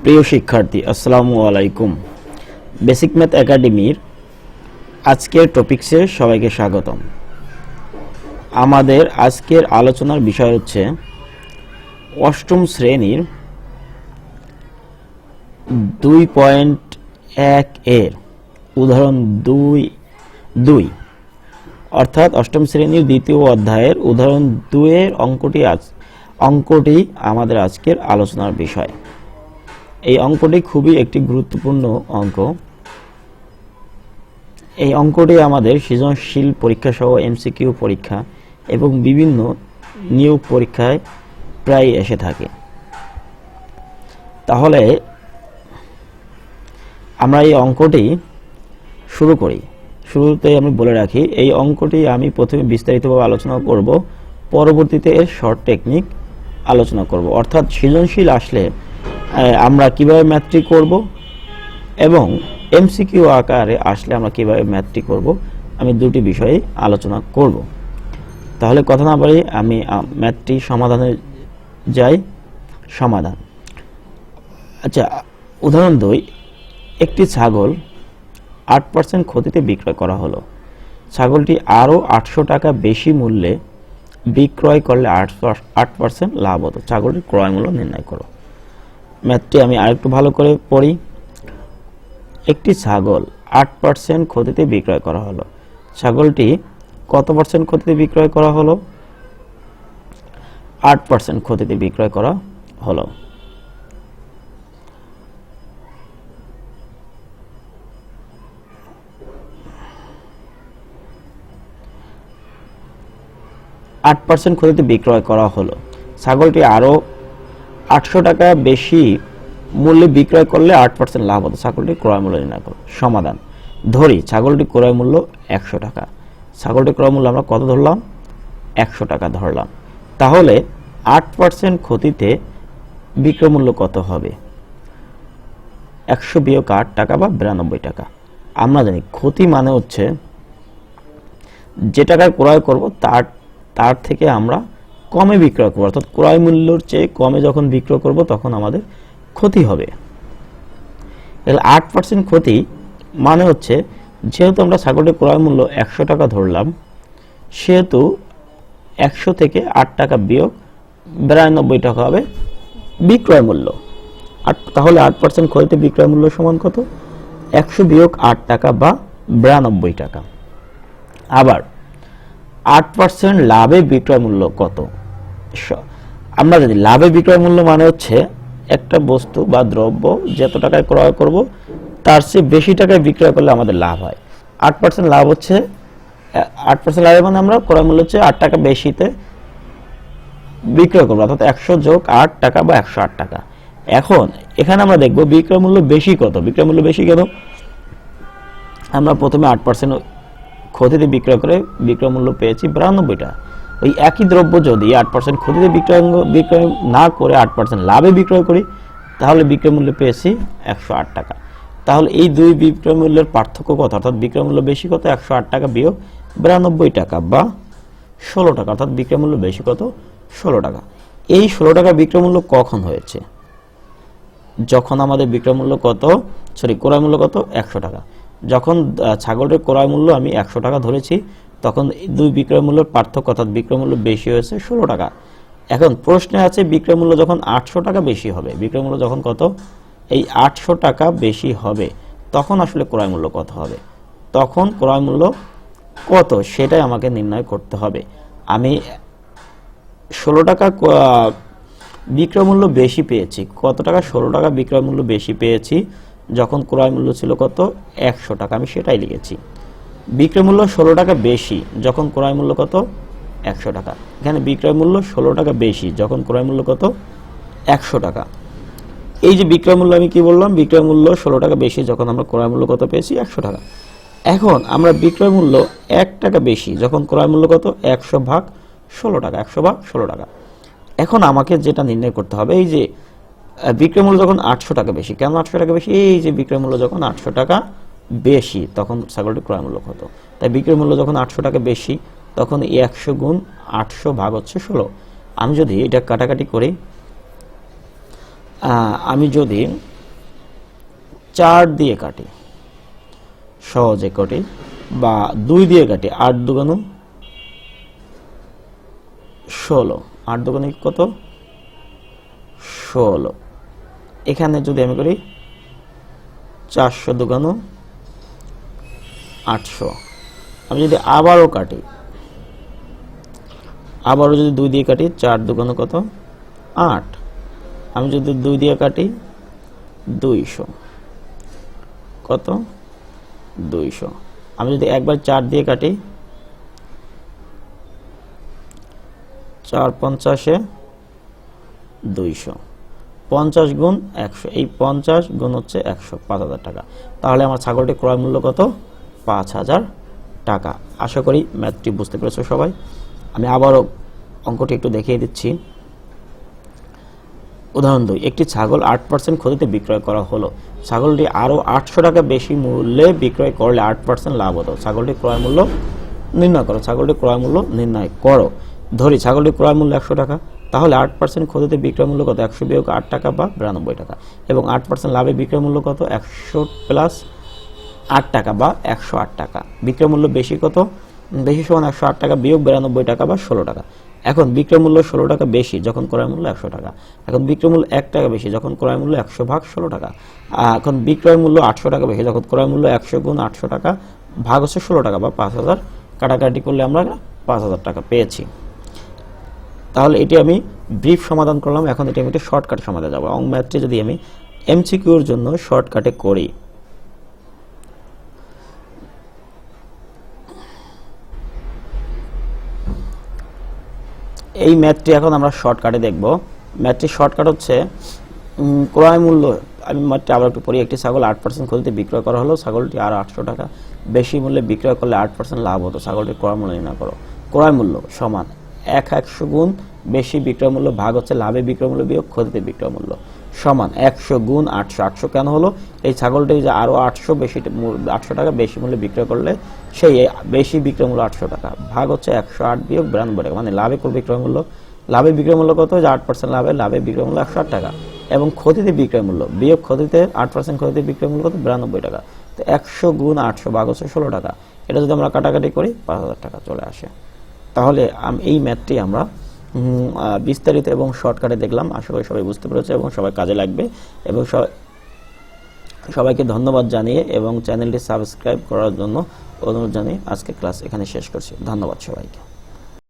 প্রিয় শিক্ষার্থী আসসালামু আলাইকুম। বেসিক ম্যাথ একাডেমির আজকের টপিকসে সবাইকে স্বাগতম। আমাদের আজকের আলোচনার বিষয় হচ্ছে অষ্টম শ্রেণীর 2.1 এর উদাহরণ 2 অর্থাৎ অষ্টম শ্রেণীর দ্বিতীয় অধ্যায়ের উদাহরণ 2 এর অঙ্কটি আমাদের আজকের আলোচনার বিষয়। এই অঙ্কটি খুবই একটি গুরুত্বপূর্ণ অঙ্ক। এই অঙ্কটি আমাদের সৃজনশীল পরীক্ষা সহ এমসিকিউ পরীক্ষা এবং বিভিন্ন নিয়োগ পরীক্ষায় প্রায় এসে থাকে। তাহলে আমরা এই অঙ্কটি শুরু করি। শুরুতে আমি বলে রাখি, এই অঙ্কটি আমি প্রথমে বিস্তারিতভাবে আলোচনা করব, পরবর্তীতে এর শর্ট টেকনিক আলোচনা করব। অর্থাৎ সৃজনশীল আসলে আমরা কিভাবে ম্যাথটি করব এবং এমসিকিউ আকারে আসলে আমরা কিভাবে ম্যাথটি করব, আমি দুটি বিষয়ে আলোচনা করব। তাহলে কথা না বাড়িয়ে আমি ম্যাথটি সমাধানে যাই। সমাধান। আচ্ছা, উদাহরণ 2, একটি ছাগল 8% ক্ষতিতে বিক্রয় করা হলো। ছাগলটি আরও 800 টাকা বেশি মূল্যে বিক্রয় করলে 8% লাভ হতো। ছাগলটির ক্রয় মূল্য নির্ণয় করো। ম্যাথটি আমি আরেকটু ভালো করে পড়ি। একটি ছাগল 8% ক্ষতিতে বিক্রয় করা হলো। ছাগলটি কত পার্সেন্ট ক্ষতিতে বিক্রয় করা হলো? 8% ক্ষতিতে বিক্রয় করা হলো। ক্ষতিতে বিক্রয় করা হলো। ছাগলটি আরো 800 টাকা বেশি মূল্যে বিক্রয় করলে 8% লাভ হতো। ছাগলটির ক্রয় মূল্য নির্ণয় করো। সমাধান। ধরি ছাগলটির ক্রয় মূল্য 100 টাকা। ছাগলটির ক্রয় মূল্য আমরা কত ধরলাম? 100 টাকা ধরলাম। তাহলে 8% ক্ষতিতে বিক্রয় মূল্য কত হবে? 100 বিয়োগ 8 টাকা বা 92 টাকা। আমরা জানি ক্ষতি মানে হচ্ছে যে টাকায় ক্রয় করব তার থেকে আমরা কমে বিক্রয় করব, অর্থাৎ ক্রয় মূল্যের চেয়ে কমে যখন বিক্রয় করব তখন আমাদের ক্ষতি হবে। তাহলে 8% ক্ষতি মানে হচ্ছে, যেহেতু আমরা ছাগলটির ক্রয় মূল্য 100 টাকা ধরলাম, সেহেতু 100 থেকে 8 টাকা বিয়োগ 92 টাকা হবে বিক্রয় মূল্য। তাহলে 8% ক্ষতিতে বিক্রয় মূল্য সমান কত? 100 বিয়োগ 8 টাকা বা 92 টাকা। আবার 8% লাভে বিক্রয় মূল্য কত? আমরা জানি লাভে বিক্রয় মূল্য মানে হচ্ছে একটা বস্তু বা দ্রব্য যত টাকায় ক্রয় করব তার চেয়ে বেশি টাকায় বিক্রয় করলে আমাদের লাভ হয়। 8% লাভ হচ্ছে 8% লাভে মানে আমরা ক্রয় মূল্য হচ্ছে 8 টাকা বেশিতে বিক্রয় করবো, অর্থাৎ 100 যোগ 8 টাকা বা 108 টাকা। এখন এখানে আমরা দেখব বিক্রয় মূল্য বেশি কত। বিক্রয় মূল্য বেশি কত? আমরা প্রথমে 8% ক্ষতিতে বিক্রয় করে বিক্রয় মূল্য পেয়েছি 92 টাকা। ওই একই দ্রব্য যদি 8% ক্ষতিতে বিক্রয় না করে 8% লাভে বিক্রয় করি, তাহলে বিক্রয় মূল্য পেয়েছি 108 টাকা। তাহলে এই দুই বিক্রয় মূল্যের পার্থক্য কত? অর্থাৎ বিক্রয় মূল্য বেশি কত? 108 টাকা বিয়োগ 92 টাকা বা 16 টাকা। অর্থাৎ বিক্রয় মূল্য বেশি কত? 16 টাকা। এই 16 টাকা বিক্রয় মূল্য কখন হয়েছে? যখন আমাদের বিক্রয় মূল্য কত, ক্রয় মূল্য কত? 100 টাকা। যখন ছাগলের ক্রয় মূল্য আমি 100 টাকা ধরেছি, তখন দুই বিক্রয় মূল্যের পার্থক্য, অর্থাৎ বিক্রয় মূল্য বেশি হয়েছে 16 টাকা। এখন প্রশ্নে আছে বিক্রয় মূল্য যখন 800 টাকা বেশি হবে, বিক্রয় মূল্য যখন কত? এই 800 টাকা বেশি হবে, তখন আসলে ক্রয় মূল্য কত হবে? তখন ক্রয় মূল্য কত সেটাই আমাকে নির্ণয় করতে হবে। আমি 16 টাকা বিক্রয় মূল্য বেশি পেয়েছি। কত টাকা? 16 টাকা বিক্রয় মূল্য বেশি পেয়েছি যখন ক্রয় মূল্য ছিল কত? 100 টাকা। আমি সেটাই লিখেছি। বিক্রয় মূল্য 16 টাকা বেশি যখন ক্রয় মূল্য কত? 100 টাকা। এখানে বিক্রয় মূল্য 16 টাকা বেশি যখন ক্রয় মূল্য কত? 100 টাকা। এই যে বিক্রয় মূল্য আমি কি বললাম? বিক্রয় মূল্য 16 টাকা বেশি যখন আমরা ক্রয় মূল্য কত পেয়েছি? 100 টাকা। এখন আমরা বিক্রয় মূল্য 1 টাকা বেশি যখন ক্রয় মূল্য কত? 100 ভাগ 16 টাকা। 100 ভাগ 16 টাকা। এখন আমাকে যেটা নির্ণয় করতে হবে, এই যে বিক্রয় মূল্য যখন 800 টাকা বেশি, কেন 800 টাকা বেশি? এই যে বিক্রয় মূল্য যখন 800 টাকা বেশি তখন ছাগলটির ক্রয় মূল্য কত? তাই বিক্রয় মূল্য যখন 800 টাকা বেশি, তখন এই 100 গুণ 800 ভাগ হচ্ছে 16। আমি যদি এটা কাটাকাটি করি, আমি যদি 4 দিয়ে কাটি সহজে কাটি বা 2 দিয়ে কাটি 8 দুগুণ 16 8 দুগুণ কত 16 এখানে যদি আমি করি 400 দুগুণ 800 আমি যদি আবারও কাটি আবারও যদি 2 দিয়ে কাটি 4 দুগুণ কত 8 আমি যদি 2 দিয়ে কাটি 200 কত 200 আমি যদি একবার 4 দিয়ে কাটি 4 50 200 50 গুণ 100 এই 50 গুণ হচ্ছে 100 5000 টাকা তাহলে আমার ছাগলটির ক্রয় মূল্য কত 5000 টাকা আশা করি ম্যাথটি বুঝতে পেরেছো সবাই আমি আবারও অঙ্কটি একটু দেখিয়ে দিচ্ছি উদাহরণ 2 একটি ছাগল 8% ক্ষতিতে বিক্রয় করা হলো ছাগলটি আরো 800 টাকা বেশি মূল্যে বিক্রয় করলে 8% লাভ হতো ছাগলটির ক্রয় মূল্য নির্ণয় করো ছাগলটির ক্রয় মূল্য নির্ণয় করো ধরি ছাগলটির ক্রয় মূল্য 100 টাকা তাহলে 8% ক্ষতিতে বিক্রয় মূল্য কত 100 বিয়োগ 8 টাকা বা 92 টাকা এবং 8% লাভে বিক্রয় মূল্য কত 100 প্লাস 8 টাকা বা 108 টাকা বিক্রয় মূল্য বেশি কত বেশি সমান 108 টাকা বিয়োগ 92 টাকা বা 16 টাকা এখন বিক্রয় মূল্য 16 টাকা বেশি যখন ক্রয় মূল্য 100 টাকা এখন বিক্রয় মূল্য 1 টাকা বেশি যখন ক্রয় মূল্য 100 ভাগ 16 টাকা এখন বিক্রয় মূল্য 800 টাকা বেশি যখন ক্রয় মূল্য 100 গুণ 800 টাকা ভাগ হচ্ছে 16 টাকা বা 5000 কাটাকাটি করলে আমরা 5000 টাকা পেয়েছি তাহলে এটি আমি ব্রিফ সমাধান করলাম এখন এটি আমি একটা শর্টকাটে সমাধানে যাব এবং ম্যাথটি যদি আমি এমসিকিউর জন্য শর্টকাটে করি এই ম্যাথটি এখন আমরা শর্টকাটে দেখব ম্যাথটি শর্টকাট হচ্ছে ক্রয় মূল্য আমি ম্যাথটি আবার একটু পড়ি একটি ছাগল 8% ক্ষতিতে বিক্রয় করা হলো ছাগলটি আর 800 টাকা বেশি মূল্যে বিক্রয় করলে 8% লাভ হতো ছাগলটির ক্রয় মূল্য নির্ণয় করো ক্রয় মূল্য সমান 100 গুণ বেশি বিক্রয় মূল্য ভাগ হচ্ছে লাভে বিক্রয় মূল্য বিয়োগ ক্ষতিতে বিক্রয় মূল্য সমান 100 গুণ 800 800 কেন হলো এই ছাগলটি যে আরো 800 বেশি 800 টাকা বেশি মূল্যে বিক্রয় করলে সেই বেশি বিক্রয় মূল্য 800 টাকা ভাগ হচ্ছে 108 বিয়োগ 92 টাকা মানে লাভে বিক্রয় মূল্য লাভে বিক্রয় মূল্য কত যে 8% লাভে বিক্রয় মূল্য 108 টাকা এবং ক্ষতিতে বিক্রয় মূল্য বিয়োগ ক্ষতিতে 8% ক্ষতিতে বিক্রয় মূল্য কত 92 টাকা তো 100 গুণ 800 ভাগ হচ্ছে 16 টাকা এটা যদি আমরা কাটাকাটি করি 5000 টাকা চলে আসে তাহলে এই ম্যাথটি আমরা বিস্তারিত এবং শর্টকাটে দেখলাম আশা করি সবাই বুঝতে পেরেছে এবং সবাই কাজে লাগবে এবং সবাইকে ধন্যবাদ জানিয়ে এবং চ্যানেলটি সাবস্ক্রাইব করার জন্য অনুরোধ জানিয়ে আজকে ক্লাস এখানে শেষ করছি ধন্যবাদ সবাইকে